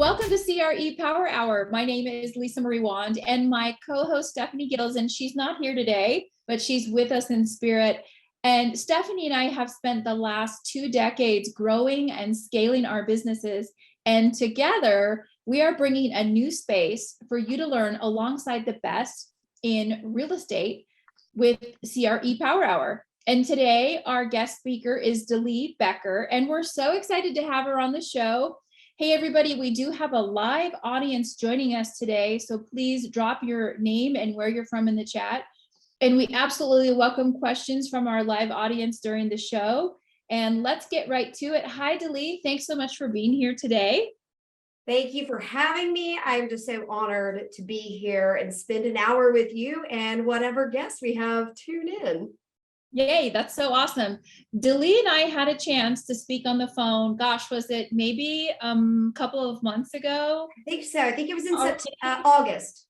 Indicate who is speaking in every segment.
Speaker 1: Welcome to CRE Power Hour. My name is Lisa Marie Wand, and my co-host Stephanie Gills, and she's not here today, but she's with us in spirit. And Stephanie and I have spent the last 2 decades growing and scaling our businesses. And together, we are bringing a new space for you to learn alongside the best in real estate with CRE Power Hour. And today, our guest speaker is DeLea Becker, and we're so excited to have her on the show. Hey, everybody, we do have a live audience joining us today, so please drop your name and where you're from in the chat. And we absolutely welcome questions from our live audience during the show. And let's get right to it. Hi, DeLea. Thanks so much for being here today.
Speaker 2: Thank you for having me. I'm just so honored to be here and spend an hour with you and whatever guests we have tune in.
Speaker 1: Yay, that's so awesome. DeLea and I had a chance to speak on the phone. Gosh, was it maybe a couple of months ago?
Speaker 2: I think so. I think it was in August.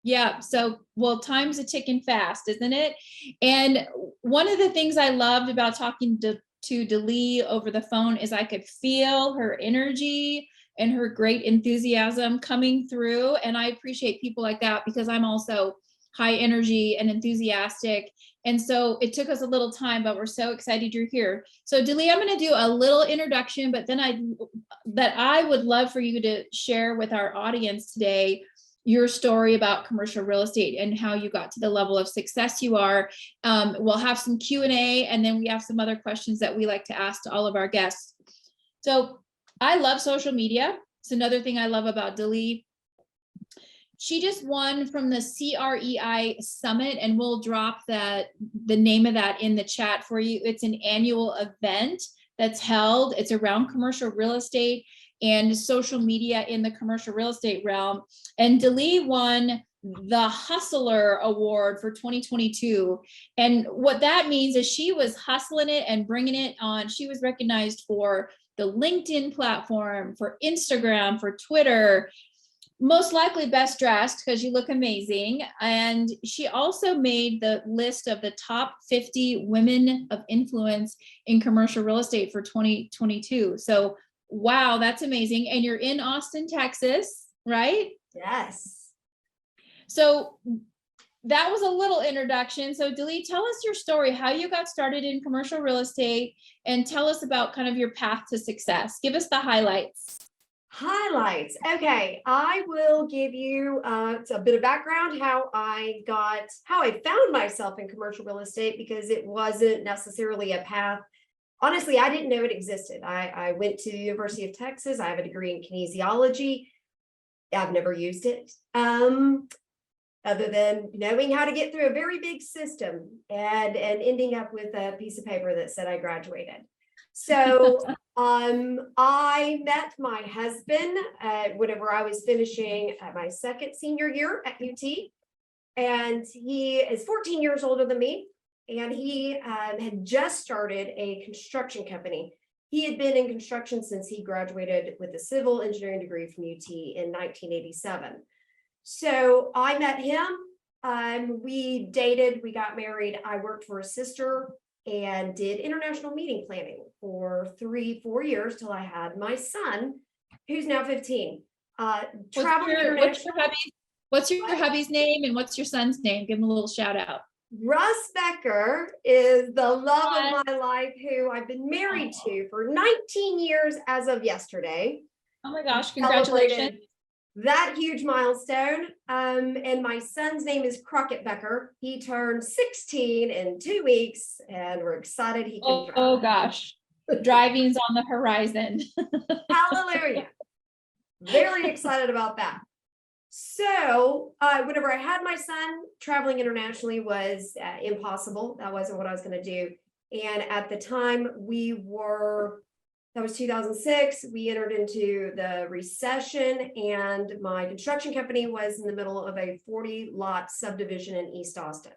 Speaker 1: Yeah, so, well, time's a ticking fast, isn't it? And one of the things I loved about talking to DeLea over the phone is I could feel her energy and her great enthusiasm coming through. And I appreciate people like that because I'm also high energy and enthusiastic. And so it took us a little time, but we're so excited you're here. So DeLea, I'm going to do a little introduction, but then I would love for you to share with our audience today your story about commercial real estate and how you got to the level of success you are. We'll have some Q&A, and then we have some other questions that we like to ask to all of our guests. So I love social media. It's another thing I love about DeLea. She just won from the CREI Summit, and we'll drop the name of that in the chat for you. It's an annual event that's held. It's around commercial real estate and social media in the commercial real estate realm. And DeLea won the Hustler Award for 2022. And what that means is she was hustling it and bringing it on. She was recognized for the LinkedIn platform, for Instagram, for Twitter, most likely best dressed because you look amazing. And she also made the list of the top 50 women of influence in commercial real estate for 2022. So, wow, that's amazing. And you're in Austin, Texas, right?
Speaker 2: Yes.
Speaker 1: So that was a little introduction. So DeLea, tell us your story, how you got started in commercial real estate, and tell us about kind of your path to success. Give us the highlights.
Speaker 2: Highlights. Okay, I will give you a bit of background how I found myself in commercial real estate, because it wasn't necessarily a path. Honestly, I didn't know it existed. I went to the University of Texas. I have a degree in kinesiology. I've never used it, other than knowing how to get through a very big system and ending up with a piece of paper that said I graduated. So I met my husband whenever I was finishing my second senior year at UT, and he is 14 years older than me, and he had just started a construction company. He had been in construction since he graduated with a civil engineering degree from UT in 1987. So I met him, we dated, we got married. I worked for his sister and did international meeting planning for 3-4 years till I had my son, who's now 15.
Speaker 1: What's your hubby's name, and what's your son's name? Give him a little shout out.
Speaker 2: Russ Becker is the love of my life, who I've been married to for 19 years as of yesterday.
Speaker 1: Oh my gosh, congratulations.
Speaker 2: That huge milestone. And my son's name is Becker. He turned 16 in 2 weeks, and we're excited he can drive.
Speaker 1: Oh gosh, driving's on the horizon.
Speaker 2: Hallelujah. Very excited about that. So whenever I had my son, traveling internationally was impossible. That wasn't what I was going to do. And at the time that was 2006. We entered into the recession, and my construction company was in the middle of a 40-lot subdivision in East Austin.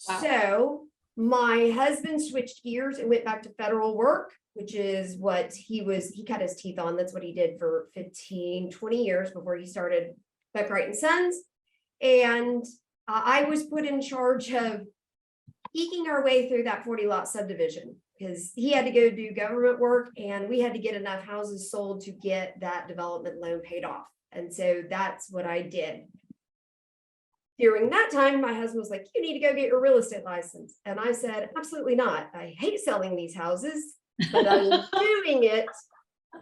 Speaker 2: Wow. So my husband switched gears and went back to federal work, which is what he cut his teeth on. That's what he did for 15, 20 years before he started Beck-Reit Sons. And I was put in charge of eking our way through that 40 lot subdivision because he had to go do government work and we had to get enough houses sold to get that development loan paid off. And so that's what I did. During that time, my husband was like, you need to go get your real estate license. And I said, absolutely not. I hate selling these houses, but I'm doing it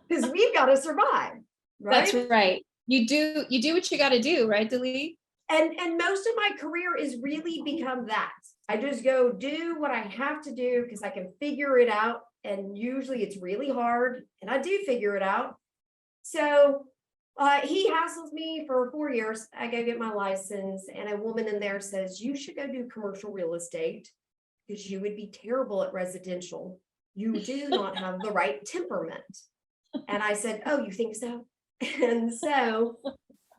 Speaker 2: because we've got to survive. Right?
Speaker 1: That's right. You do what you got to do, right, DeLea?
Speaker 2: And most of my career is really become that. I just go do what I have to do because I can figure it out. And usually it's really hard and I do figure it out. So he hassles me for 4 years. I go get my license and a woman in there says, you should go do commercial real estate because you would be terrible at residential. You do not have the right temperament. And I said, oh, you think so? And so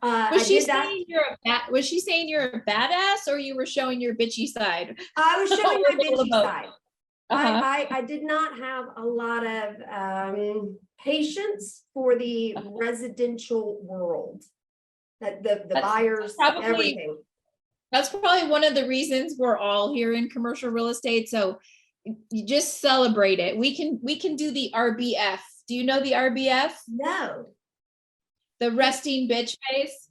Speaker 1: was she saying you're a badass or you were showing your bitchy side?
Speaker 2: I was showing my bitchy side. I did not have a lot of patience for the residential world, that the buyers, everything.
Speaker 1: That's probably one of the reasons we're all here in commercial real estate. So you just celebrate it. We can do the RBF. Do you know the RBF?
Speaker 2: No.
Speaker 1: The resting bitch face.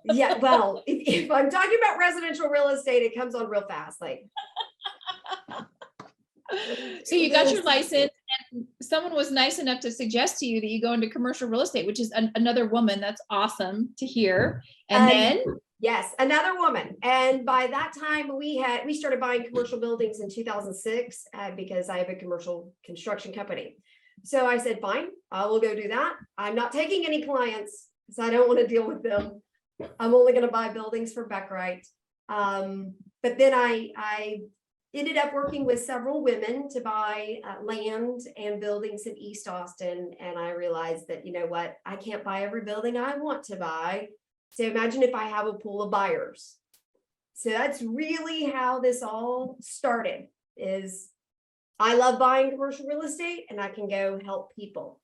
Speaker 2: Yeah, well, if I'm talking about residential real estate, it comes on real fast. Like,
Speaker 1: so you got your license and someone was nice enough to suggest to you that you go into commercial real estate, which is another woman. That's awesome to hear. And then
Speaker 2: yes, another woman. And by that time we started buying commercial buildings in 2006 because I have a commercial construction company. So I said, fine, I will go do that. I'm not taking any clients because I don't want to deal with them. I'm only going to buy buildings for Beck-Reit. But then I ended up working with several women to buy land and buildings in East Austin. And I realized that, you know what, I can't buy every building I want to buy. So imagine if I have a pool of buyers. So that's really how this all started, is I love buying commercial real estate and I can go help people.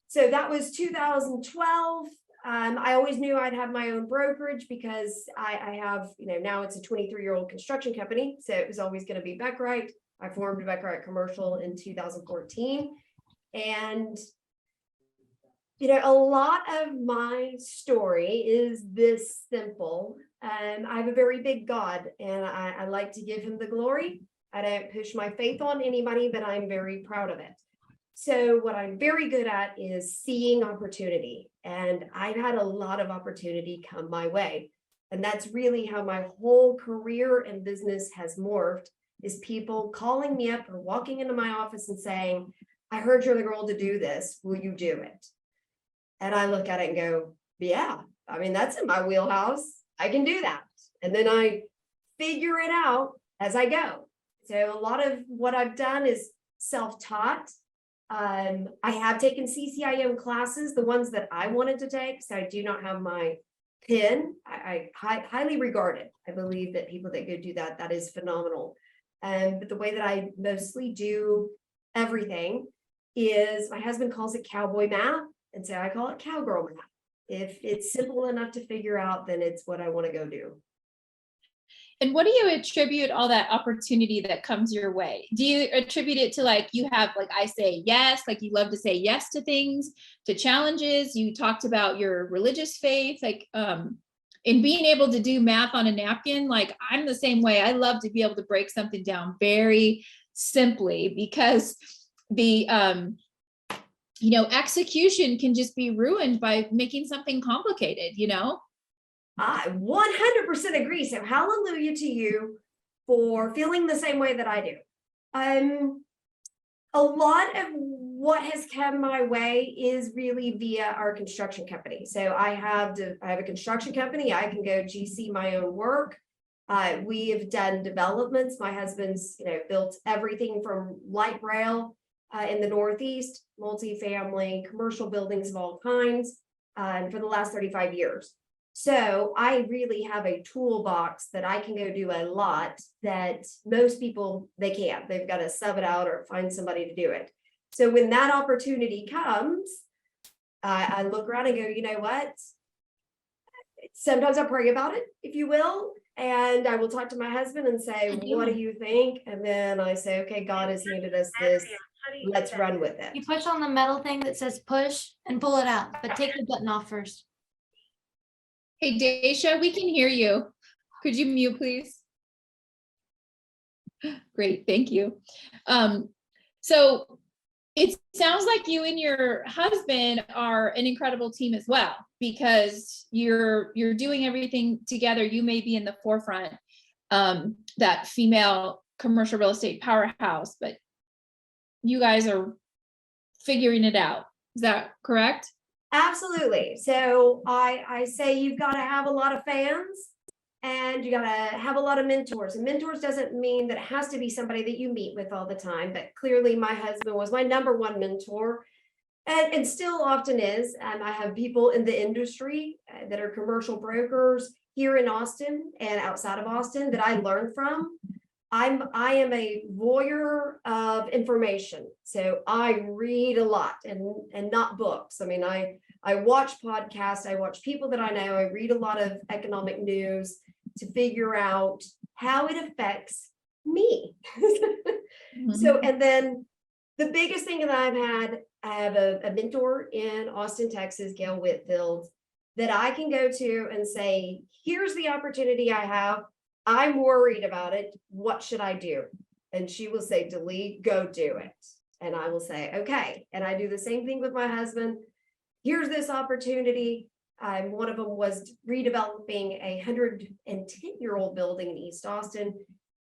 Speaker 2: So that was 2012. I always knew I'd have my own brokerage because I have, now it's a 23-year-old construction company. So it was always going to be Beck-Reit. I formed Beck-Reit Commercial in 2014. And, a lot of my story is this simple. I have a very big God and I like to give him the glory. I don't push my faith on anybody, but I'm very proud of it. So what I'm very good at is seeing opportunity. And I've had a lot of opportunity come my way. And that's really how my whole career and business has morphed, is people calling me up or walking into my office and saying, I heard you're the girl to do this. Will you do it? And I look at it and go, yeah, I mean, that's in my wheelhouse. I can do that. And then I figure it out as I go. So a lot of what I've done is self-taught. I have taken CCIM classes, the ones that I wanted to take. So I do not have my PIN. I highly regard it. I believe that people that go do that, that is phenomenal. But the way that I mostly do everything is, my husband calls it cowboy math. And so I call it cowgirl math. If it's simple enough to figure out, then it's what I want to go do.
Speaker 1: And what do you attribute all that opportunity that comes your way? Do you attribute it to, like, you have, like, I say yes, like you love to say yes to things, to challenges? You talked about your religious faith, like in being able to do math on a napkin. Like, I'm the same way. I love to be able to break something down very simply, because the execution can just be ruined by making something complicated,
Speaker 2: I 100% agree. So hallelujah to you for feeling the same way that I do. A lot of what has come my way is really via our construction company. So I have a construction company. I can go GC my own work. We have done developments. My husband's, built everything from light rail in the Northeast, multifamily, commercial buildings of all kinds, for the last 35 years. So I really have a toolbox that I can go do a lot that most people, they can't. They've got to sub it out or find somebody to do it. So when that opportunity comes, I look around and go, you know what? Sometimes I pray about it, if you will. And I will talk to my husband and say, what do you think? And then I say, okay, God has handed us this. Let's run with it.
Speaker 3: You push on the metal thing that says push and pull it out, but take the button off first.
Speaker 1: Hey, Daisha, we can hear you. Could you mute, please? Great, thank you. So it sounds like you and your husband are an incredible team as well, because you're doing everything together. You may be in the forefront, that female commercial real estate powerhouse, but you guys are figuring it out. Is that correct?
Speaker 2: Absolutely. So I say you've got to have a lot of fans and you got to have a lot of mentors. And mentors doesn't mean that it has to be somebody that you meet with all the time, but clearly my husband was my number one mentor and still often is. And I have people in the industry that are commercial brokers here in Austin and outside of Austin that I learned from. I am a voyeur of information. So I read a lot and not books. I mean, I watch podcasts, I watch people that I know, I read a lot of economic news to figure out how it affects me. So, and then the biggest thing that I have a mentor in Austin, Texas, Gail Whitfield, that I can go to and say, here's the opportunity I have. I'm worried about it. What should I do? And she will say, DeLea, go do it. And I will say, okay. And I do the same thing with my husband. Here's this opportunity. One of them was redeveloping a 110-year-old building in East Austin.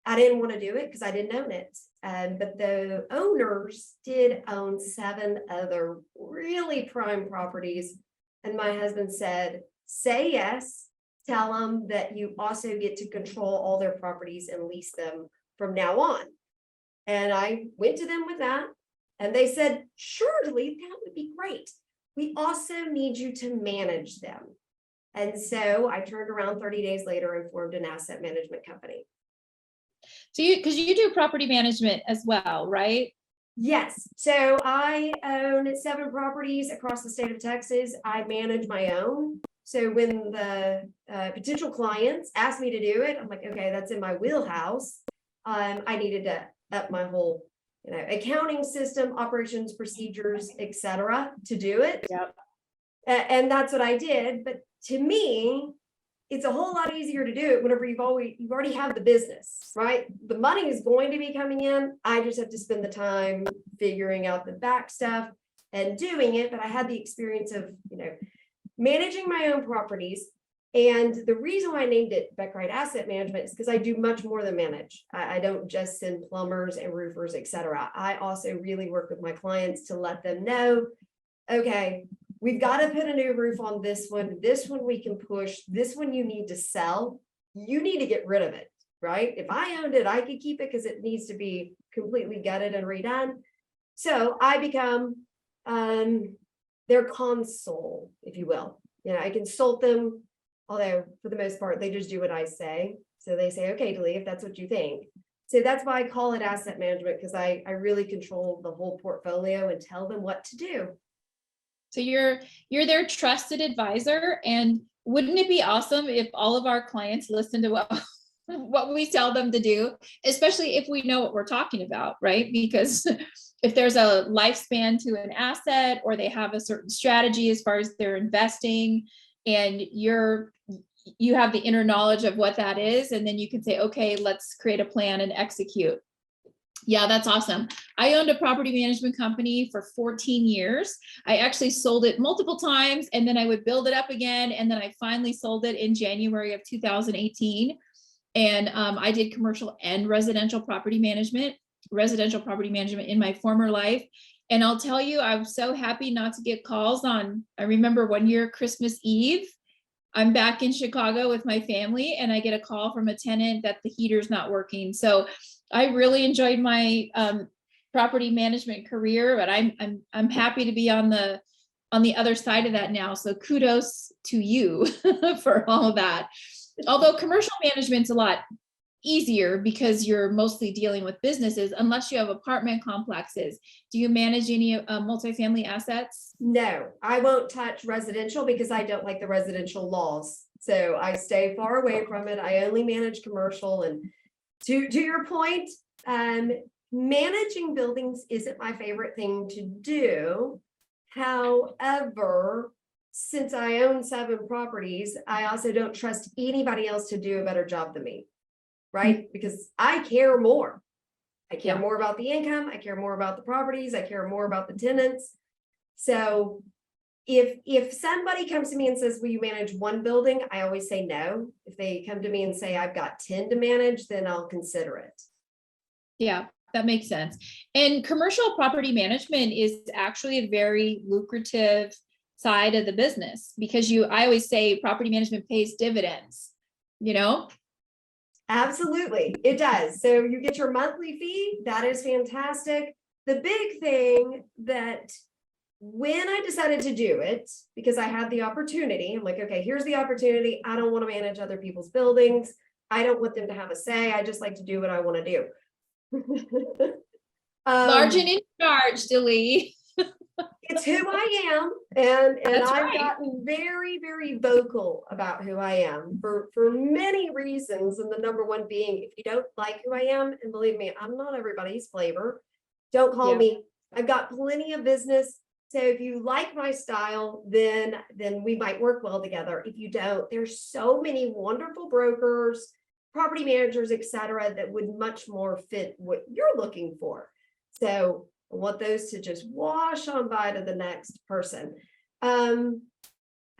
Speaker 2: I didn't want to do it because I didn't own it. But the owners did own 7 other really prime properties. And my husband said, say yes. Tell them that you also get to control all their properties and lease them from now on. And I went to them with that. And they said, sure, DeLea, that would be great. We also need you to manage them. And so I turned around 30 days later and formed an asset management company.
Speaker 1: So because you do property management as well, right?
Speaker 2: Yes. So I own 7 properties across the state of Texas. I manage my own. So when the potential clients asked me to do it, I'm like, okay, that's in my wheelhouse. I needed to up my whole, accounting system, operations, procedures, etc., to do it.
Speaker 1: Yep.
Speaker 2: And that's what I did. But to me, it's a whole lot easier to do it whenever you already have the business, right? The money is going to be coming in. I just have to spend the time figuring out the back stuff and doing it. But I had the experience of, managing my own properties. And the reason why I named it Beck-Reit Asset Management is because I do much more than manage. I don't just send plumbers and roofers, etc. I also really work with my clients to let them know, okay, we've got to put a new roof on this one. This one we can push. This one you need to sell. You need to get rid of it, right? If I owned it, I could keep it because it needs to be completely gutted and redone. So I become their console, if you will. I consult them, although for the most part, they just do what I say. So they say, okay, DeLea, if that's what you think. So that's why I call it asset management, because I really control the whole portfolio and tell them what to do.
Speaker 1: So you're their trusted advisor. And wouldn't it be awesome if all of our clients listen to what we tell them to do, especially if we know what we're talking about, right? Because if there's a lifespan to an asset, or they have a certain strategy as far as they're investing, and you have the inner knowledge of what that is, and then you can say, okay, let's create a plan and execute. Yeah, that's awesome. I owned a property management company for 14 years. I actually sold it multiple times, and then I would build it up again. And then I finally sold it in January of 2018. And I did commercial and residential property management in my former life. And I'll tell you, I'm so happy not to get calls on, I remember one year, Christmas Eve, I'm back in Chicago with my family, and I get a call from a tenant that the heater's not working. So I really enjoyed my property management career, but I'm happy to be on the other side of that now. So kudos to you for all of that. Although commercial management's a lot easier because you're mostly dealing with businesses, unless you have apartment complexes. Do you manage any multifamily assets?
Speaker 2: No, I won't touch residential because I don't like the residential laws. So I stay far away from it. I only manage commercial. And to your point, managing buildings isn't my favorite thing to do. However, since I own 7 properties, I also don't trust anybody else to do a better job than me, right? Because I care more. I care more about the income. I care more about the properties. I care more about the tenants. So if somebody comes to me and says, will you manage 1 building? I always say no. If they come to me and say, I've got 10 to manage, then I'll consider it.
Speaker 1: Yeah, that makes sense. And commercial property management is actually a very lucrative side of the business because I always say property management pays dividends, you know?
Speaker 2: Absolutely, it does. So you get your monthly fee. That is fantastic. The big thing that when I decided to do it, because I had the opportunity, I'm like, okay, here's the opportunity. I don't want to manage other people's buildings. I don't want them to have a say. I just like to do what I want to do.
Speaker 1: Large and in charge, DeLea.
Speaker 2: It's who I am, and
Speaker 1: That's
Speaker 2: I've
Speaker 1: right.
Speaker 2: gotten very, very vocal about who I am for many reasons. And the number one being, if you don't like who I am, and believe me, I'm not everybody's flavor, don't call me. I've got plenty of business. So if you like my style, then we might work well together. If you don't, there's so many wonderful brokers, property managers, etc., that would much more fit what you're looking for. So I want those to just wash on by to the next person. And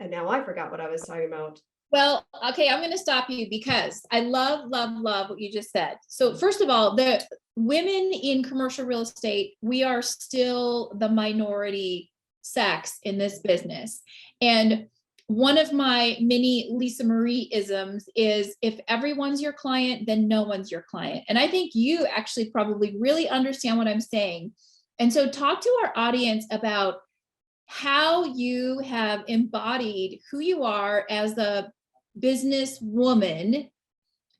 Speaker 2: now I forgot what I was talking about.
Speaker 1: Well, okay, I'm going to stop you because I love what you just said. So first of all, the women in commercial real estate, we are still the minority sex in this business. And one of my mini Lisa Marie-isms is if everyone's your client, then no one's your client. And I think you actually probably really understand what I'm saying. And so talk to our audience about how you have embodied who you are as a business woman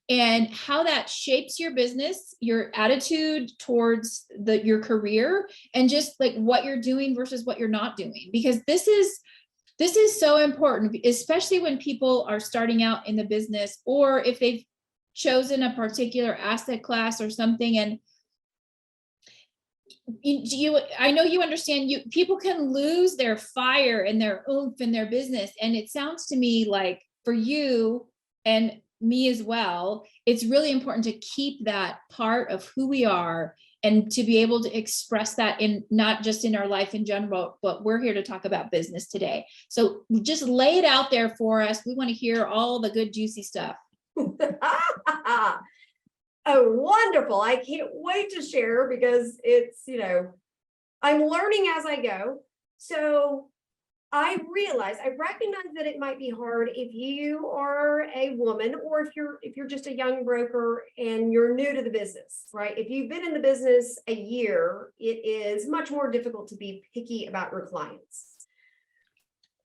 Speaker 1: and how that shapes your business, your attitude towards your career, and just like what you're doing versus what you're not doing. Because this is so important, especially when people are starting out in the business or if they've chosen a particular asset class or something. And I know you understand, people can lose their fire and their oomph in their business. And it sounds to me like for you and me as well, it's really important to keep that part of who we are and to be able to express that in not just in our life in general, but we're here to talk about business today. So just lay it out there for us. We want to hear all the good, juicy stuff.
Speaker 2: Oh, wonderful. I can't wait to share because it's, I'm learning as I go. So I recognize that it might be hard if you are a woman or if you're just a young broker and you're new to the business, right? If you've been in the business a year, it is much more difficult to be picky about your clients.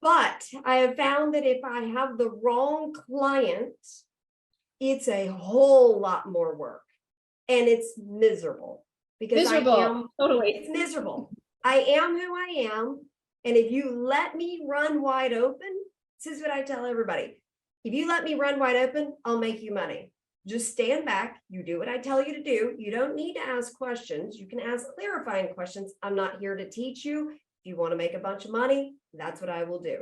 Speaker 2: But I have found that if I have the wrong client, it's a whole lot more work and it's miserable because
Speaker 1: totally.
Speaker 2: It's miserable. I am who I am. And if you let me run wide open, this is what I tell everybody. If you let me run wide open, I'll make you money. Just stand back. You do what I tell you to do. You don't need to ask questions. You can ask clarifying questions. I'm not here to teach you. If you want to make a bunch of money, that's what I will do.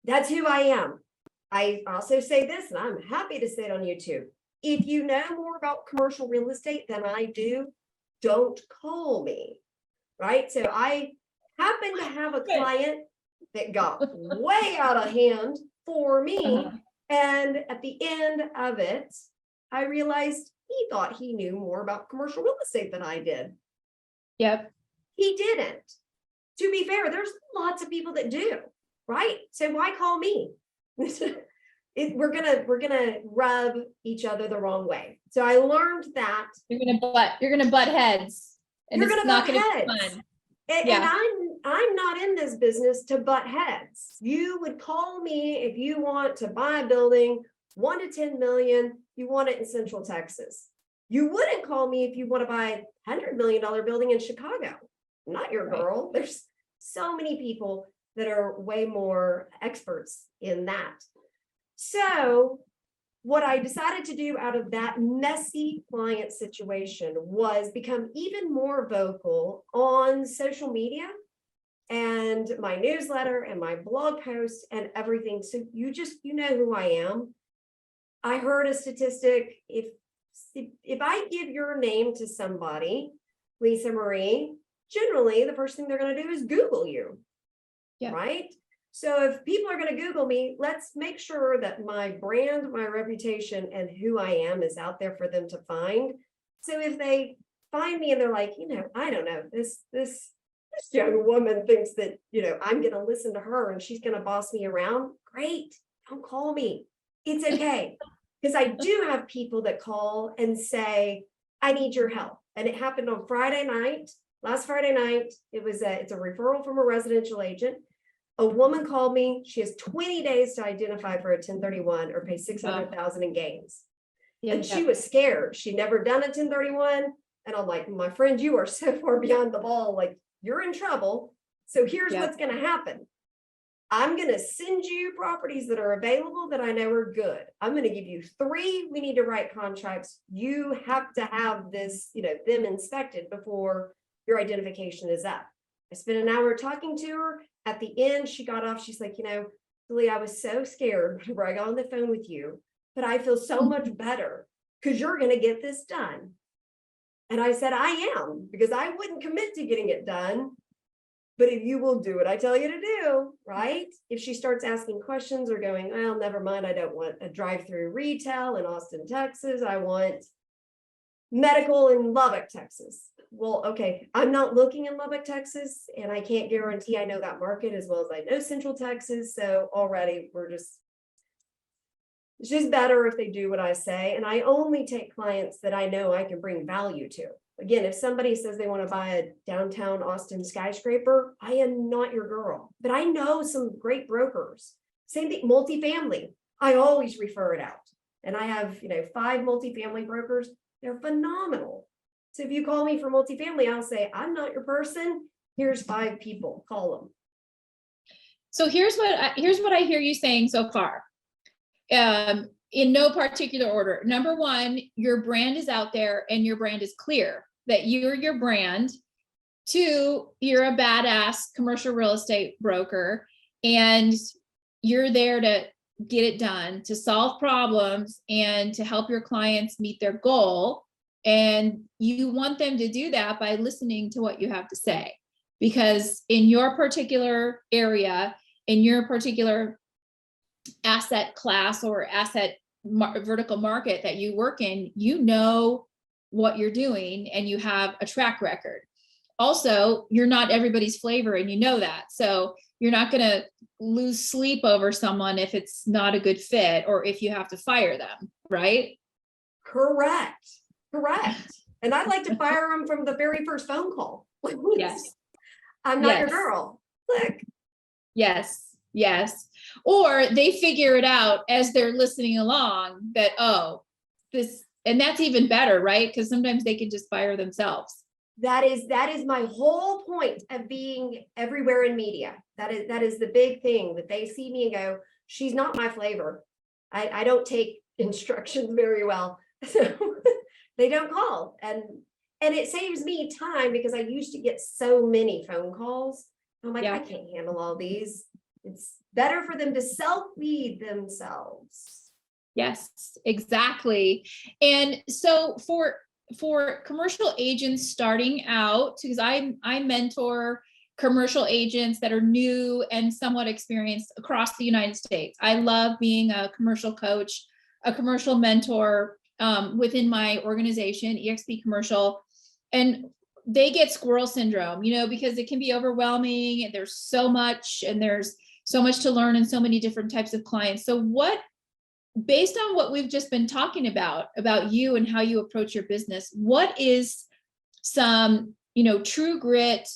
Speaker 2: That's who I am. I also say this, and I'm happy to say it on YouTube. If you know more about commercial real estate than I do, don't call me, right? So I happen to have a client that got way out of hand for me. And at the end of it, I realized he thought he knew more about commercial real estate than I did.
Speaker 1: Yep.
Speaker 2: He didn't. To be fair, there's lots of people that do, right? So why call me? We're gonna rub each other the wrong way. So I learned that
Speaker 1: you're gonna butt heads, and it's not gonna be fun.
Speaker 2: And I'm not in this business to butt heads. You would call me if you want to buy a building, 1 to 10 million. You want it in Central Texas. You wouldn't call me if you want to buy a $100 million building in Chicago. I'm not your girl. There's so many people that are way more experts in that. So what I decided to do out of that messy client situation was become even more vocal on social media and my newsletter and my blog posts and everything. So you know who I am. I heard a statistic, if I give your name to somebody, Lisa Marie, generally the first thing they're going to do is Google you.
Speaker 1: Yeah.
Speaker 2: Right? So if people are going to Google me, let's make sure that my brand, my reputation, and who I am is out there for them to find. So if they find me and they're like, I don't know, this young woman thinks that, I'm going to listen to her and she's going to boss me around. Great. Don't call me. It's okay. Because I do have people that call and say, I need your help. And it happened on Friday night. Last Friday night, it's a referral from a residential agent. A woman called me. She has 20 days to identify for a 1031 or pay $600,000 in gains.
Speaker 1: Yeah.
Speaker 2: And she was scared. She'd never done a 1031. And I'm like, my friend, you are so far beyond the ball. Like, you're in trouble. So here's what's going to happen. I'm going to send you properties that are available that I know are good. I'm going to give you 3. We need to write contracts. You have to have this, them inspected before your identification is up. I spent an hour talking to her. At the end, she got off. She's like, DeLea, I was so scared whenever I got on the phone with you, but I feel so much better because you're going to get this done. And I said, I am, because I wouldn't commit to getting it done. But if you will do what I tell you to do, right? If she starts asking questions or going, well, never mind, I don't want a drive-through retail in Austin, Texas. I want medical in Lubbock, Texas. Well, okay, I'm not looking in Lubbock, Texas, and I can't guarantee I know that market as well as I know Central Texas. So already it's just better if they do what I say. And I only take clients that I know I can bring value to. Again, if somebody says they want to buy a downtown Austin skyscraper, I am not your girl, but I know some great brokers. Same thing, multifamily. I always refer it out. And I have, 5 multifamily brokers. They're phenomenal. So if you call me for multifamily, I'll say, I'm not your person. Here's 5 people, call them.
Speaker 1: So here's what I hear you saying so far. In no particular order. Number 1, your brand is out there and your brand is clear that you're your brand. 2, you're a badass commercial real estate broker and you're there to get it done, to solve problems and to help your clients meet their goal. And you want them to do that by listening to what you have to say, because in your particular area, in your particular asset class or asset vertical market that you work in, you know what you're doing and you have a track record. Also, you're not everybody's flavor and you know that. So you're not going to lose sleep over someone if it's not a good fit or if you have to fire them, right?
Speaker 2: Correct. And I'd like to fire them from the very first phone call.
Speaker 1: Yes.
Speaker 2: I'm not your girl. Look.
Speaker 1: Yes. Or they figure it out as they're listening along that, and that's even better, right? Because sometimes they can just fire themselves.
Speaker 2: That is my whole point of being everywhere in media. That is the big thing, that they see me and go, she's not my flavor. I don't take instructions very well. So they don't call. And it saves me time because I used to get so many phone calls. I'm like, I can't handle all these. It's better for them to self-lead themselves.
Speaker 1: Yes, exactly. And so for commercial agents starting out, because I mentor commercial agents that are new and somewhat experienced across the United States. I love being a commercial coach, a commercial mentor within my organization, eXp Commercial. And they get squirrel syndrome, because it can be overwhelming and there's so much to learn and so many different types of clients. So based on what we've just been talking about you and how you approach your business, what is some, true grit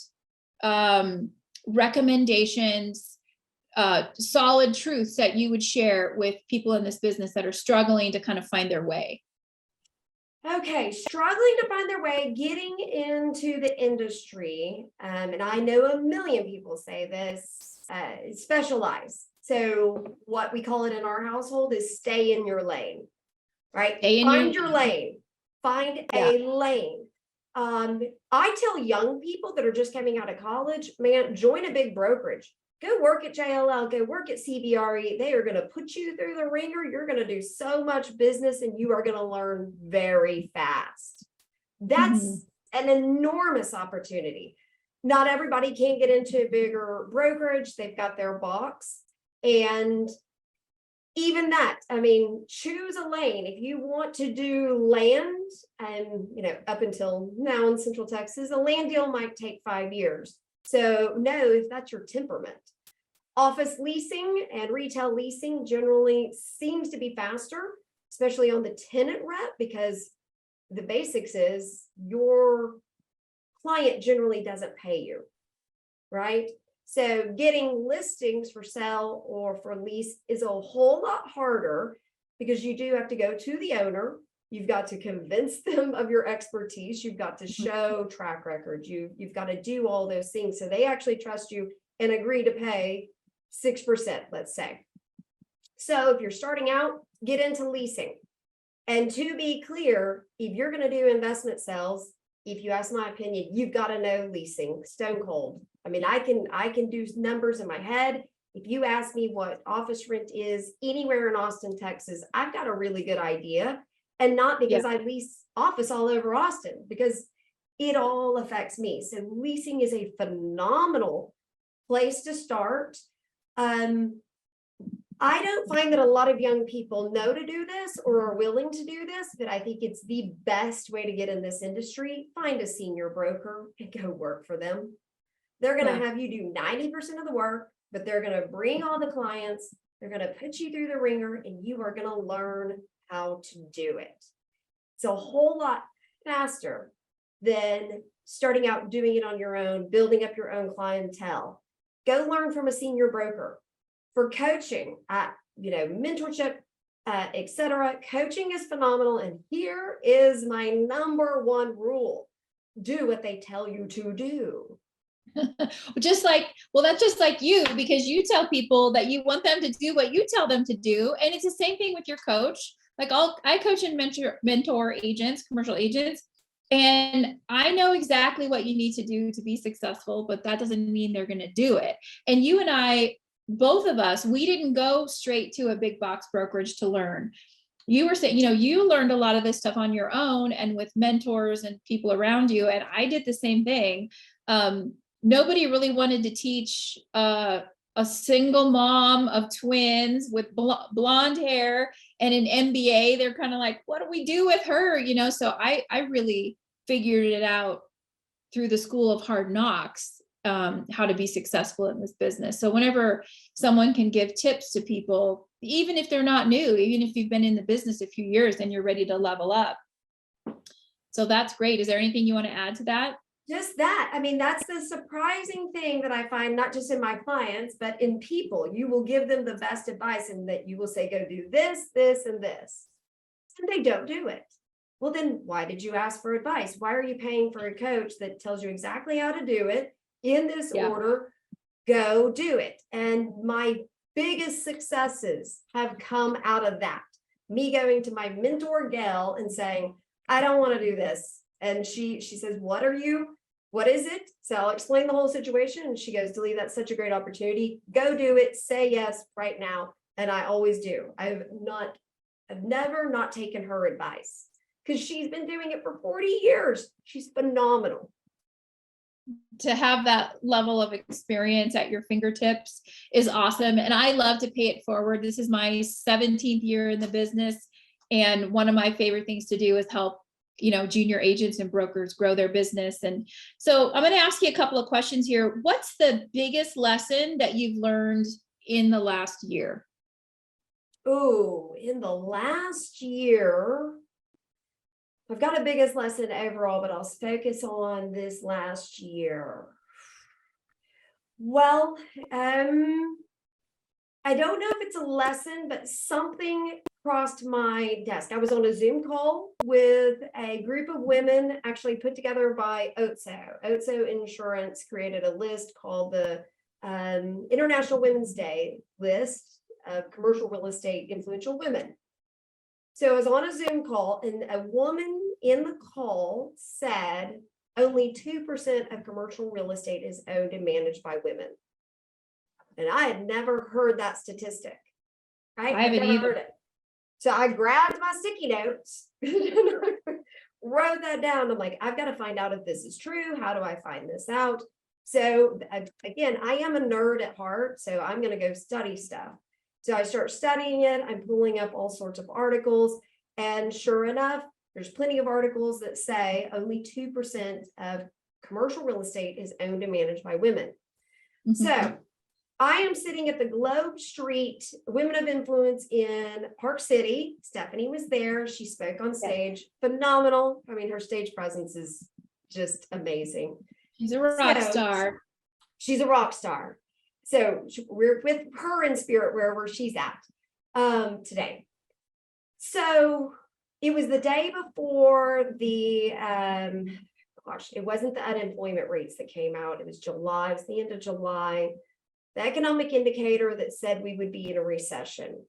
Speaker 1: recommendations, solid truths that you would share with people in this business that are struggling to kind of find their way?
Speaker 2: Okay, struggling to find their way, getting into the industry, and I know a million people say this, specialize. So what we call it in our household is stay in your lane, right?
Speaker 1: Stay in
Speaker 2: Find
Speaker 1: your
Speaker 2: your lane, find
Speaker 1: Yeah.
Speaker 2: a lane. I tell young people that are just coming out of college, man, join a big brokerage. Go work at JLL, go work at CBRE. They are going to put you through the ringer. You're going to do so much business and you are going to learn very fast. That's an enormous opportunity. Not everybody can get into a bigger brokerage. They've got their box. And even that, I mean, choose a lane. If you want to do land, and up until now in Central Texas, a land deal might take 5 years. So know if that's your temperament. Office leasing and retail leasing generally seems to be faster, especially on the tenant rep, because the basics is your client generally doesn't pay you, right? So getting listings for sale or for lease is a whole lot harder because you do have to go to the owner. You've got to convince them of your expertise. You've got to show track record. You've got to do all those things. So they actually trust you and agree to pay 6%, let's say. So if you're starting out, get into leasing. And to be clear, if you're going to do investment sales, if you ask my opinion, you've got to know leasing stone cold. I mean, I can do numbers in my head. If you ask me what office rent is anywhere in Austin, Texas, I've got a really good idea. And not because I lease office all over Austin, because it all affects me. So leasing is a phenomenal place to start. I don't find that a lot of young people know to do this or are willing to do this, but I think it's the best way to get in this industry. Find a senior broker and go work for them. They're going to have you do 90% of the work, but they're going to bring all the clients. They're going to put you through the ringer and you are going to learn how to do it. It's a whole lot faster than starting out doing it on your own, building up your own clientele. Go learn from a senior broker. For coaching, mentorship, etc. Coaching is phenomenal. And here is my number one rule. Do what they tell you to do.
Speaker 1: that's just like you, because you tell people that you want them to do what you tell them to do. And it's the same thing with your coach. Like I coach and mentor agents, commercial agents, and I know exactly what you need to do to be successful, but that doesn't mean they're going to do it. And you and I, both of us, we didn't go straight to a big box brokerage to learn. You were saying, you learned a lot of this stuff on your own and with mentors and people around you. And I did the same thing. Nobody really wanted to teach a single mom of twins with blonde hair and an MBA. They're kind of like, what do we do with her? So I really figured it out through the school of hard knocks. How to be successful in this business. So whenever someone can give tips to people, even if they're not new, even if you've been in the business a few years and you're ready to level up. So that's great. Is there anything you want to add to that?
Speaker 2: Just that. I mean, that's the surprising thing that I find, not just in my clients, but in people. You will give them the best advice and that you will say, go do this, this, and this. And they don't do it. Well, then why did you ask for advice? Why are you paying for a coach that tells you exactly how to do it? In this order, go do it. And my biggest successes have come out of that. Me going to my mentor gal and saying, I don't want to do this. And she says, what is it? So I'll explain the whole situation. And she goes, DeLea, that's such a great opportunity. Go do it. Say yes right now. And I always do. I've never not taken her advice because she's been doing it for 40 years. She's phenomenal.
Speaker 1: To have that level of experience at your fingertips is awesome. And I love to pay it forward. This is my 17th year in the business. And one of my favorite things to do is help, junior agents and brokers grow their business. And so I'm going to ask you a couple of questions here. What's the biggest lesson that you've learned in the last year?
Speaker 2: Oh, in the last year, I've got a biggest lesson overall, but I'll focus on this last year. Well, I don't know if it's a lesson, but something crossed my desk. I was on a Zoom call with a group of women actually put together by OTSO. OTSO Insurance created a list called the International Women's Day list of commercial real estate influential women. So I was on a Zoom call, and a woman in the call said only 2% of commercial real estate is owned and managed by women. And I had never heard that statistic. Right?
Speaker 1: I haven't
Speaker 2: never
Speaker 1: either.
Speaker 2: heard it. So I grabbed my sticky notes, wrote that down. I'm like, I've got to find out if this is true. How do I find this out? So again, I am a nerd at heart, so I'm going to go study stuff. So I start studying it. I'm pulling up all sorts of articles. And sure enough, there's plenty of articles that say only 2% of commercial real estate is owned and managed by women.
Speaker 1: Mhm.
Speaker 2: So I am sitting at the Globe Street Women of Influence in Park City. Stephanie was there. She spoke on stage. Phenomenal. I mean, her stage presence is just amazing.
Speaker 1: She's a rock
Speaker 2: So,
Speaker 1: star.
Speaker 2: She's a rock star. So we're with her in spirit wherever she's at today. So it was the day before the, it wasn't the unemployment rates that came out. It was July. It was the end of July. The economic indicator that said we would be in a recession.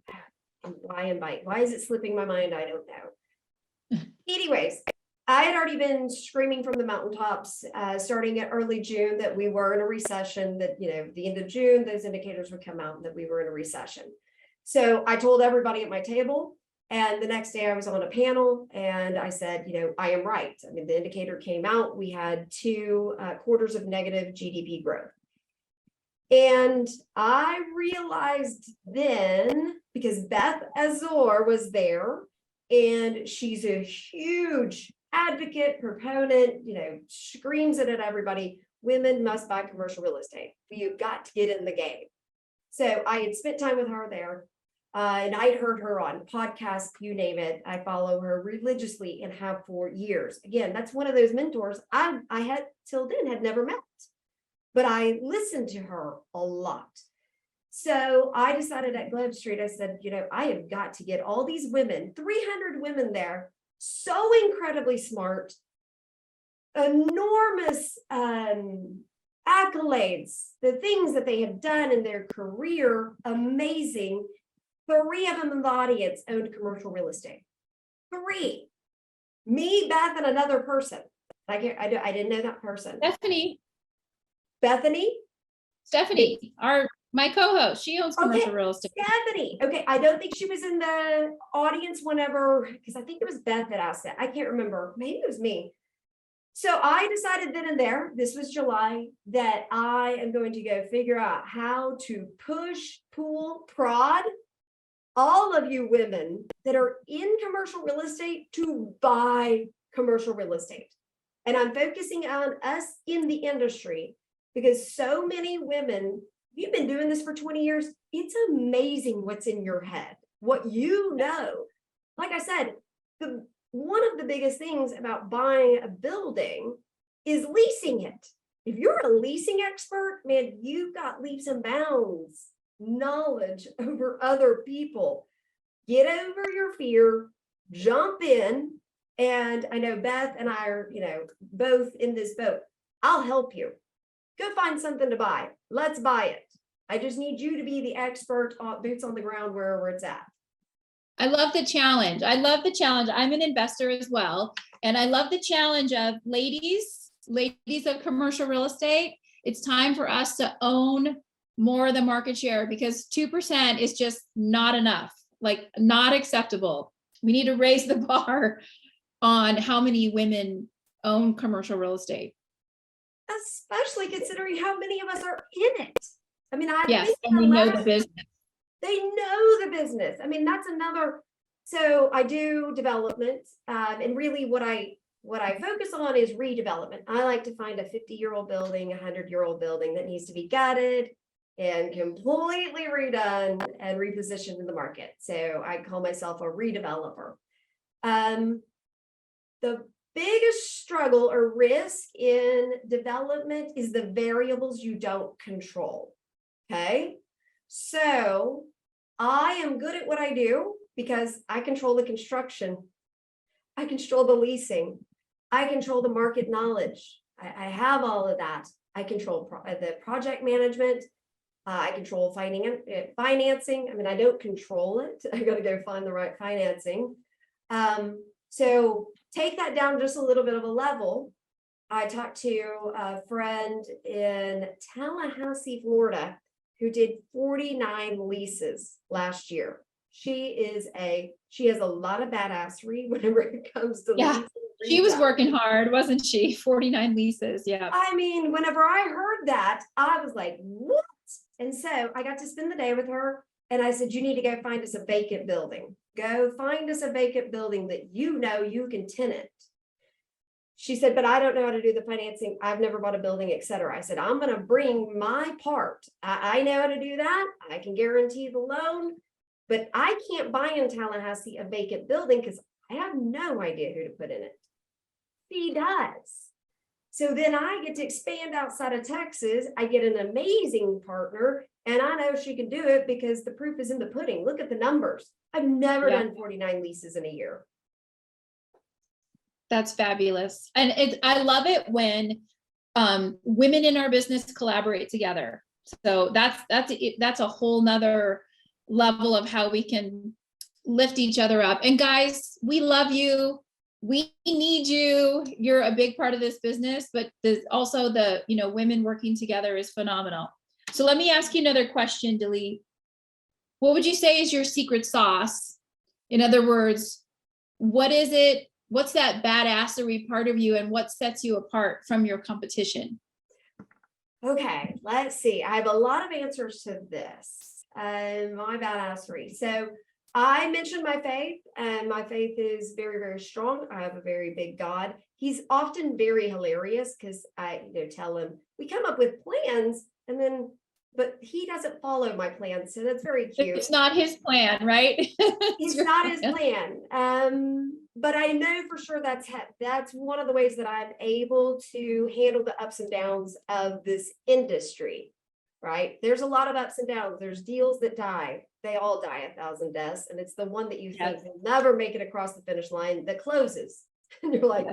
Speaker 2: Why is it slipping my mind? I don't know. Anyways, I had already been screaming from the mountaintops starting at early June that we were in a recession, that, you know, the end of June, those indicators would come out and that we were in a recession. So I told everybody at my table, and the next day I was on a panel and I said, you know, I am right. I mean, the indicator came out. We had 2 quarters of negative GDP growth. And I realized then, because Beth Azor was there, and she's a huge advocate, proponent, you know, screams it at everybody, women must buy commercial real estate. You've got to get in the game. So I had spent time with her there, and I'd heard her on podcasts, you name it. I follow her religiously and have for years. Again, that's one of those mentors I had till then had never met, but I listened to her a lot. So I decided at Globe Street, I said, you know, I have got to get all these women, 300 women there, so incredibly smart, enormous accolades, the things that they have done in their career, amazing. 3 of them in the audience owned commercial real estate. 3. Me, Beth, and another person. I didn't know that person.
Speaker 1: Stephanie,
Speaker 2: Bethany?
Speaker 1: my co-host, she owns commercial real estate.
Speaker 2: Stephanie. Okay, I don't think she was in the audience whenever, because I think it was Beth that asked that. I can't remember. Maybe it was me. So I decided then and there, this was July, that I am going to go figure out how to push, pull, prod all of you women that are in commercial real estate to buy commercial real estate. And I'm focusing on us in the industry, because so many women, you've been doing this for 20 years. It's amazing what's in your head, what you know. Like I said, one of the biggest things about buying a building is leasing it. If you're a leasing expert, man, you've got leaps and bounds knowledge over other people. Get over your fear, jump in. And I know Beth and I are, you know, both in this boat. I'll help you. Go find something to buy. Let's buy it. I just need you to be the expert, boots on the ground wherever it's at.
Speaker 1: I love the challenge. I'm an investor as well. And I love the challenge of ladies of commercial real estate. It's time for us to own more of the market share, because 2% is just not enough, like not acceptable. We need to raise the bar on how many women own commercial real estate.
Speaker 2: Especially considering how many of us are in it. I mean,
Speaker 1: yes, and they know the business.
Speaker 2: They know the business. I mean, that's another. So I do development, and really what I focus on is redevelopment. I like to find a 50-year-old building, a 100-year-old building that needs to be gutted and completely redone and repositioned in the market. So I call myself a redeveloper. The biggest struggle or risk in development is the variables you don't control. Okay, so I am good at what I do because I control the construction, I control the leasing, I control the market knowledge. I have all of that. I control the project management, I control financing. I mean, I don't control it. I got to go find the right financing. So take that down just a little bit of a level. I talked to a friend in Tallahassee, Florida, who did 49 leases last year. She has a lot of badassery whenever it comes to
Speaker 1: Yeah,
Speaker 2: leasing.
Speaker 1: she was working hard, wasn't she? 49 leases. Yeah.
Speaker 2: I mean, whenever I heard that, I was like, what? And so I got to spend the day with her, and I said, you need to go find us a vacant building. Go find us a vacant building that you know you can tenant. She said, but I don't know how to do the financing. I've never bought a building, et cetera. I said, I'm going to bring my part. I know how to do that. I can guarantee the loan, but I can't buy in Tallahassee a vacant building because I have no idea who to put in it. She does. So then I get to expand outside of Texas. I get an amazing partner, and I know she can do it because the proof is in the pudding. Look at the numbers. I've never done 49 leases in a year.
Speaker 1: That's fabulous. And I love it when women in our business collaborate together. So that's a whole nother level of how we can lift each other up. And guys, we love you. We need you. You're a big part of this business, but also the women working together is phenomenal. So let me ask you another question, DeLea. What would you say is your secret sauce? In other words, what is it? What's that badassery part of you, and what sets you apart from your competition?
Speaker 2: Okay, let's see. I have a lot of answers to this. My badassery. So I mentioned my faith, and my faith is very, very strong. I have a very big God. He's often very hilarious because I tell him we come up with plans, but he doesn't follow my plans. So that's very cute.
Speaker 1: It's not his plan, right?
Speaker 2: It's not his plan. But I know for sure that's one of the ways that I'm able to handle the ups and downs of this industry, right? There's a lot of ups and downs. There's deals that die. They all die 1,000 deaths. And it's the one that you think will never make it across the finish line that closes. And you're like,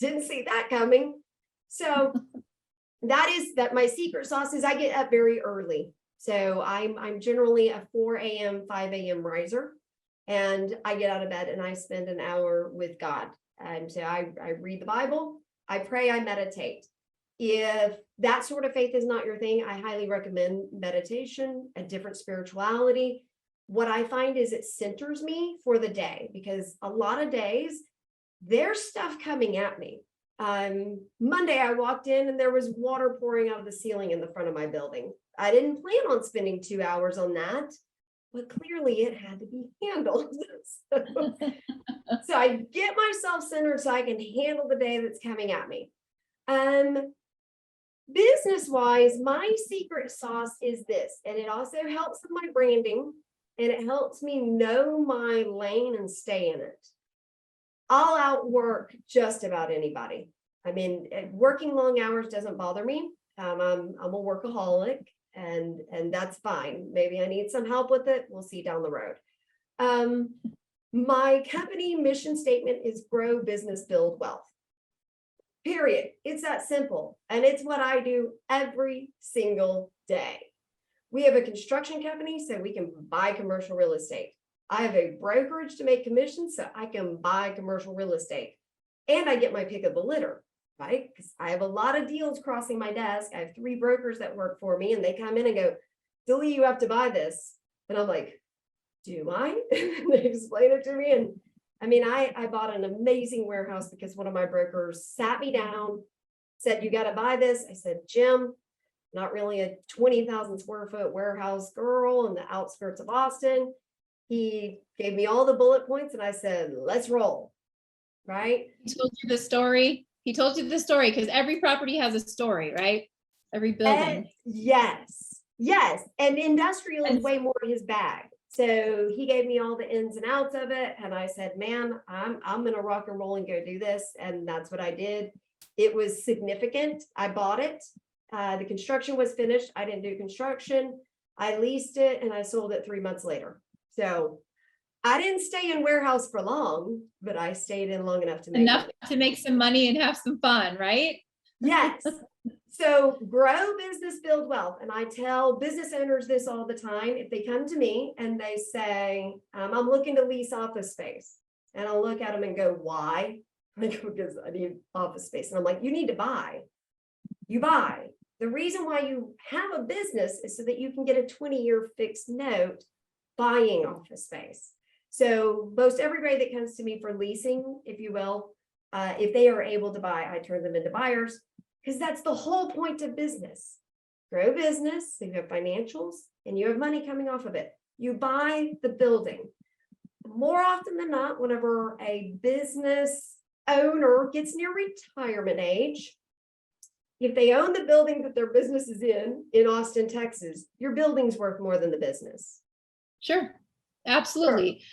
Speaker 2: didn't see that coming. So that my secret sauce is I get up very early. So I'm generally a 4 a.m., 5 a.m. riser. And I get out of bed and I spend an hour with God. And so I read the Bible, I pray, I meditate. If that sort of faith is not your thing, I highly recommend meditation, a different spirituality. What I find is it centers me for the day, because a lot of days there's stuff coming at me. Monday, I walked in and there was water pouring out of the ceiling in the front of my building. I didn't plan on spending 2 hours on that, but clearly it had to be handled. So I get myself centered so I can handle the day that's coming at me. Business-wise, my secret sauce is this, and it also helps with my branding, and it helps me know my lane and stay in it. I'll outwork just about anybody. I mean, working long hours doesn't bother me. I'm a workaholic, and that's fine. Maybe I need some help with it. We'll see down the road. My company mission statement is grow business, build wealth. Period. It's that simple. And it's what I do every single day. We have a construction company, so we can buy commercial real estate. I have a brokerage to make commissions, so I can buy commercial real estate. And I get my pick of the litter, right? Because I have a lot of deals crossing my desk. I have 3 brokers that work for me, and they come in and go, DeLea, you have to buy this. And I'm like, do I? They explain it to me. And I mean, I bought an amazing warehouse because one of my brokers sat me down, said, you got to buy this. I said, Jim, not really a 20,000 square foot warehouse girl in the outskirts of Austin. He gave me all the bullet points and I said, let's roll. Right?
Speaker 1: He told you the story. He told you the story because every property has a story, right? Every building.
Speaker 2: Yes. And industrial is way more his bag. So he gave me all the ins and outs of it. And I said, man, I'm going to rock and roll and go do this. And that's what I did. It was significant. I bought it. The construction was finished. I didn't do construction. I leased it and I sold it 3 months later. So I didn't stay in warehouse for long, but I stayed in long enough to make
Speaker 1: enough to make some money and have some fun, right?
Speaker 2: Yes. So grow business, build wealth. And I tell business owners this all the time. If they come to me and they say, I'm looking to lease office space, and I'll look at them and go, why? Because I need office space. And I'm like, you need to buy. You buy. The reason why you have a business is so that you can get a 20-year fixed note buying office space. So most everybody that comes to me for leasing, if you will, if they are able to buy, I turn them into buyers, because that's the whole point of business. Grow business, so you have financials and you have money coming off of it. You buy the building. More often than not, whenever a business owner gets near retirement age, if they own the building that their business is in Austin, Texas, your building's worth more than the business.
Speaker 1: Sure, absolutely.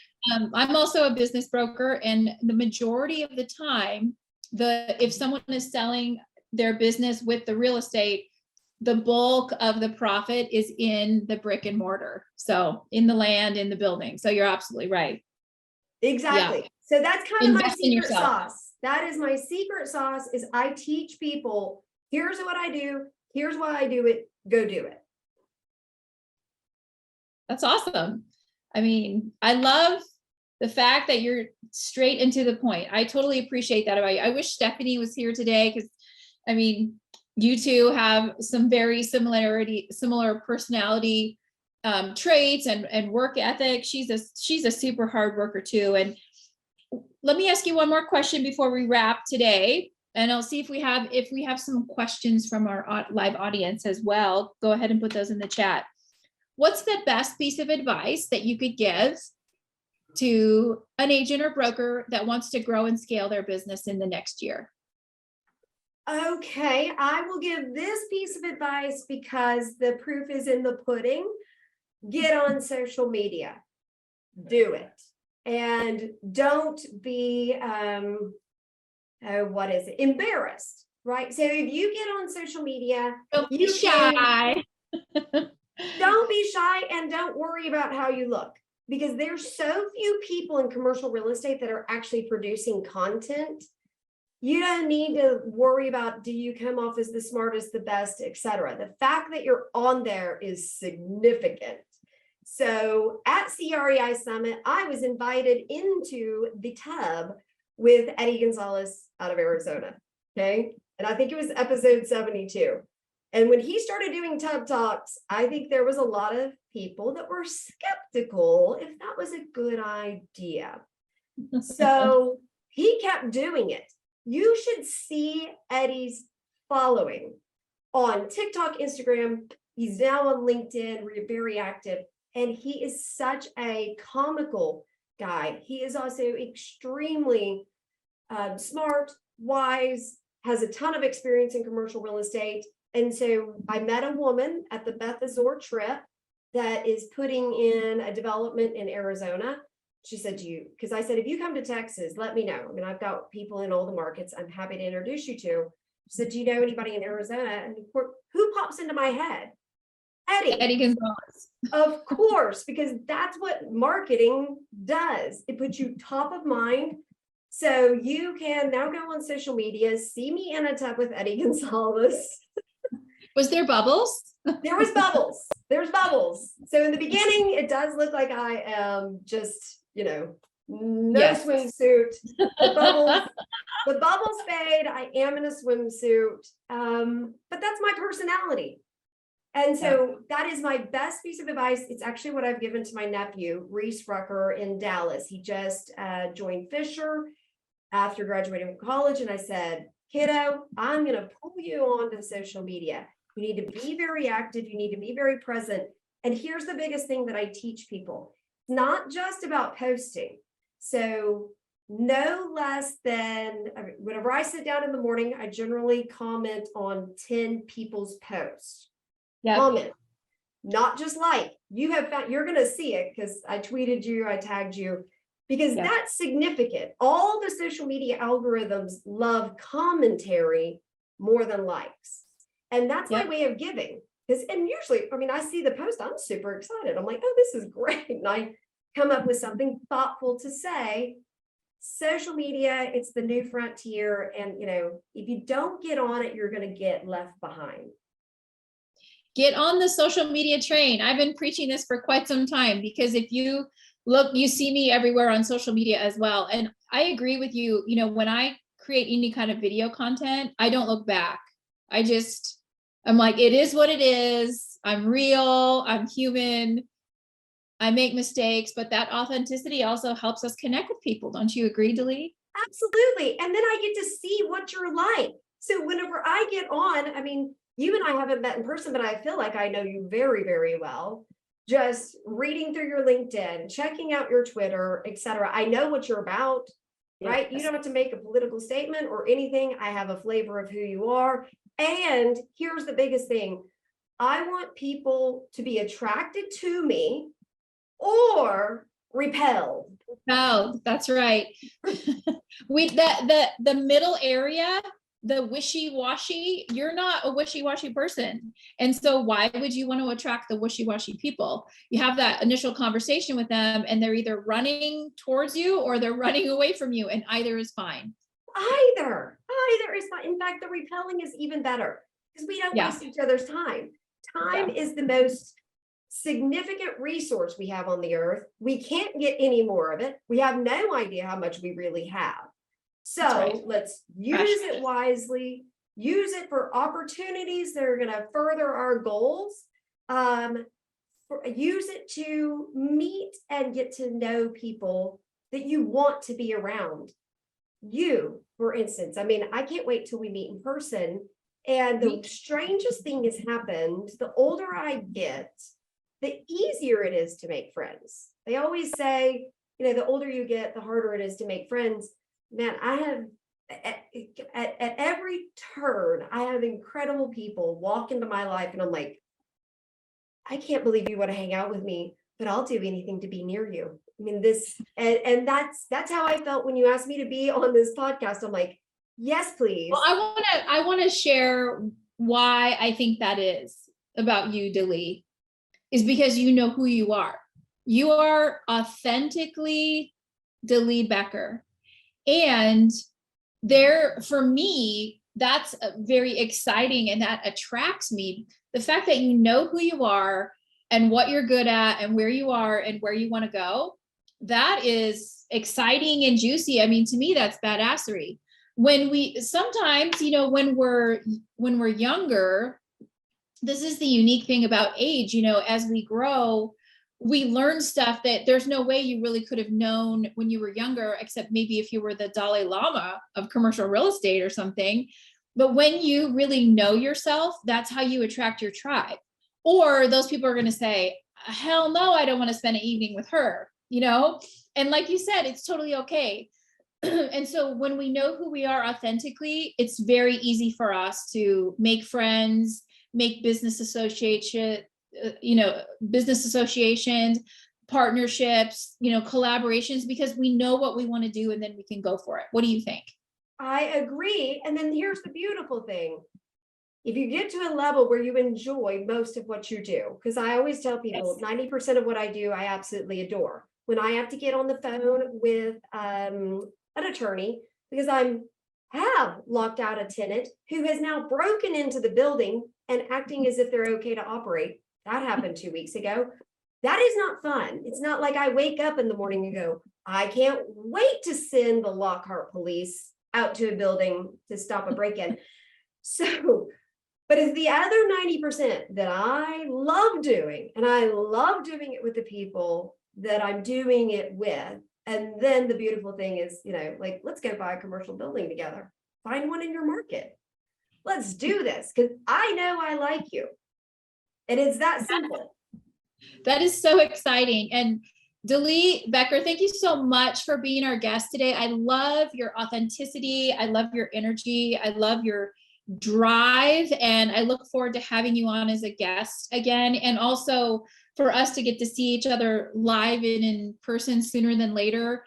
Speaker 1: I'm also a business broker, and the majority of the time, if someone is selling their business with the real estate, the bulk of the profit is in the brick and mortar. So in the land, in the building. So you're absolutely right.
Speaker 2: Exactly. Yeah. So that's kind of my secret sauce. That is my secret sauce, is I teach people, here's what I do, here's why I do it, go do it.
Speaker 1: That's awesome. I mean, I love the fact that you're straight and to the point. I totally appreciate that about you. I wish Stephanie was here today, because I mean, you two have some very similar personality traits and work ethic. She's a super hard worker too. And let me ask you one more question before we wrap today, and I'll see if we have some questions from our live audience as well. Go ahead and put those in the chat. What's the best piece of advice that you could give to an agent or broker that wants to grow and scale their business in the next year?
Speaker 2: Okay, I will give this piece of advice because the proof is in the pudding. Get on social media, do it. And don't be, embarrassed, right? So if you get on social media,
Speaker 1: don't be shy.
Speaker 2: Don't be shy, and don't worry about how you look, because there's so few people in commercial real estate that are actually producing content. You don't need to worry about, do you come off as the smartest, the best, etc. The fact that you're on there is significant. So at CREI Summit, I was invited into the tub with Eddie Gonzalez out of Arizona. Okay. And I think it was episode 72. And when he started doing tub talks, I think there was a lot of people that were skeptical if that was a good idea. So he kept doing it. You should see Eddie's following on TikTok, Instagram. He's now on LinkedIn, very active. And he is such a comical guy. He is also extremely smart, wise, has a ton of experience in commercial real estate. And so I met a woman at the Beth Azor trip that is putting in a development in Arizona. She said, because I said, if you come to Texas, let me know. I mean, I've got people in all the markets I'm happy to introduce you to. She said, do you know anybody in Arizona? And who pops into my head? Eddie
Speaker 1: Gonzalez.
Speaker 2: Of course, because that's what marketing does. It puts you top of mind. So you can now go on social media, see me in a tub with Eddie Gonzalez.
Speaker 1: Was there bubbles?
Speaker 2: There was bubbles. There's bubbles. So in the beginning, it does look like I am just, no yes. Swimsuit. The bubbles fade. I am in a swimsuit. But that's my personality. And so that is my best piece of advice. It's actually what I've given to my nephew, Reese Rucker, in Dallas. He just joined Fisher after graduating from college. And I said, kiddo, I'm going to pull you onto social media. You need to be very active. You need to be very present. And here's the biggest thing that I teach people. It's not just about posting. So no less than, whenever I sit down in the morning, I generally comment on 10 people's posts. Yep. Comment, not just like. You have found, you're going to see it because I tweeted you, I tagged you, because yep. That's significant. All the social media algorithms love commentary more than likes. And that's yep. my way of giving. And usually, I mean, I see the post, I'm super excited. I'm like, oh, this is great. And I come up with something thoughtful to say. social media, it's the new frontier. And, if you don't get on it, you're going to get left behind.
Speaker 1: Get on the social media train. I've been preaching this for quite some time, because if you look, you see me everywhere on social media as well. And I agree with you. When I create any kind of video content, I don't look back. I'm like, it is what it is. I'm real. I'm human. I make mistakes, but that authenticity also helps us connect with people. Don't you agree, DeLea?
Speaker 2: Absolutely. And then I get to see what you're like. So whenever I get on, I mean, you and I haven't met in person, but I feel like I know you very, very well. Just reading through your LinkedIn, checking out your Twitter, etc. I know what you're about, right?
Speaker 1: Yes.
Speaker 2: You don't have to make a political statement or anything. I have a flavor of who you are. And here's the biggest thing. I want people to be attracted to me or repelled.
Speaker 1: Oh, that's right. The middle area, the wishy-washy, you're not a wishy-washy person. And so why would you want to attract the wishy-washy people? You have that initial conversation with them and they're either running towards you or they're running away from you, and either is fine.
Speaker 2: Either is fine. In fact, the repelling is even better because we don't waste each other's time. Time is the most significant resource we have on the earth. We can't get any more of it. We have no idea how much we really have. So let's use it wisely, use it for opportunities that are going to further our goals. Use it to meet and get to know people that you want to be around. You, for instance, I mean, I can't wait till we meet in person. And the strangest thing has happened. The older I get, the easier it is to make friends. They always say, the older you get, the harder it is to make friends. Man, I have at every turn, I have incredible people walk into my life and I'm like, I can't believe you want to hang out with me, but I'll do anything to be near you. I mean, and that's how I felt when you asked me to be on this podcast. I'm like, yes, please.
Speaker 1: Well, I want to share why I think that is about you, DeLea, is because you know who you are. You are authentically DeLea Becker. And for me, that's very exciting and that attracts me. The fact that you know who you are and what you're good at and where you are and where you want to go, that is exciting and juicy. I mean, to me, that's badassery. When we sometimes, when we're younger, this is the unique thing about age, as we grow, we learn stuff that there's no way you really could have known when you were younger, except maybe if you were the Dalai Lama of commercial real estate or something. But when you really know yourself, that's how you attract your tribe. Or those people are going to say, hell no, I don't want to spend an evening with her, And like you said, it's totally okay. And so when we know who we are authentically, it's very easy for us to make friends, make business associations, partnerships, collaborations, because we know what we want to do and then we can go for it. What do you think?
Speaker 2: I agree. And then here's the beautiful thing. If you get to a level where you enjoy most of what you do, because I always tell people 90% of what I do, I absolutely adore. When I have to get on the phone with an attorney, because I have locked out a tenant who has now broken into the building and acting as if they're okay to operate. That happened 2 weeks ago. That is not fun. It's not like I wake up in the morning and go, I can't wait to send the Lockhart police out to a building to stop a break-in. So, but it's the other 90% that I love doing, and I love doing it with the people that I'm doing it with. And then the beautiful thing is, like, let's go buy a commercial building together. Find one in your market. Let's do this because I know I like you. And it's that simple.
Speaker 1: That is so exciting. And DeLea Becker, thank you so much for being our guest today. I love your authenticity. I love your energy. I love your drive. And I look forward to having you on as a guest again. And also for us to get to see each other live and in person sooner than later.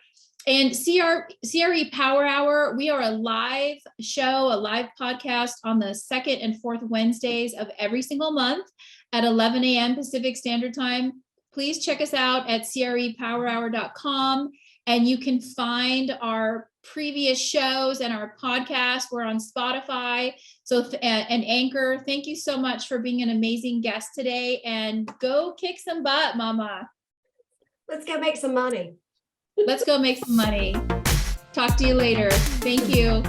Speaker 1: And CRE Power Hour, we are a live show, a live podcast on the second and fourth Wednesdays of every single month at 11 a.m. Pacific Standard Time. Please check us out at crepowerhour.com. And you can find our previous shows and our podcast. We're on Spotify. So, and Anchor, thank you so much for being an amazing guest today, and go kick some butt, mama.
Speaker 2: Let's go make some money.
Speaker 1: Let's go make some money. Talk to you later. Thank you.